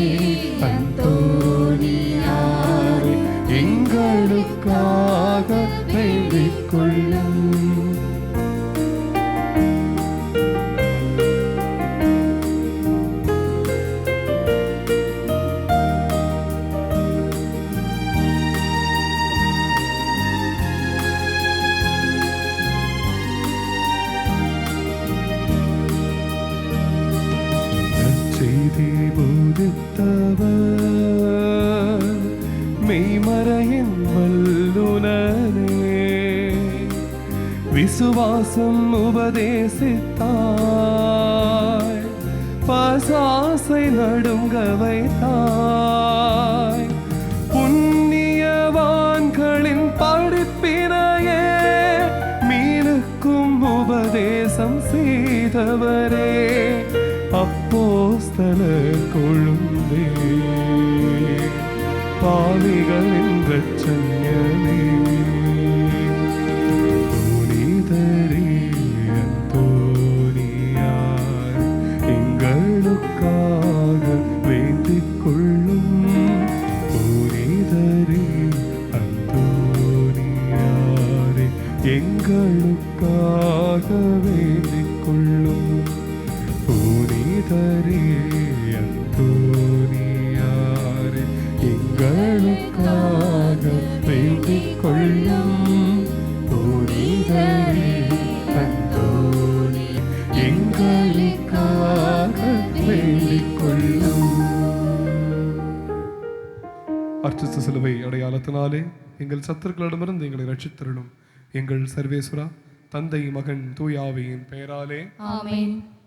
அந்தோனியாரே, எங்களுக்காக வேண்டிக் கொள்ளும். மெய்மறையின் வல்லுனரே, விசுவாசம் உபதேசித்தாய், பசாசை நடுங்க வைத்தாய், புண்ணியவான்களின் படிப்பினையே மீனுக்கும் உபதேசம் செய்தவரே, அப்போஸ்தலர் கொழுந்தே, பாவிகளின் இரட்சகனே, புனிதரே அந்தோனியார், எங்களுக்காக புனிதரே அந்தோனியாரே எங்களுக்காக வேண்டிக் கொள்ளும். புனிதரே அந்தோனி எங்களுக்காக வேண்டிக் கொள்ளும். அர்ச்சித்த சிலுவை அடையாளத்தினாலே எங்கள் சத்துருக்களிடமிருந்து எங்களை ரட்சித்தருளும். எங்கள் சர்வேஸ்வரா, தந்தை, மகன், தூயாவியின் பெயராலே ஆமென்.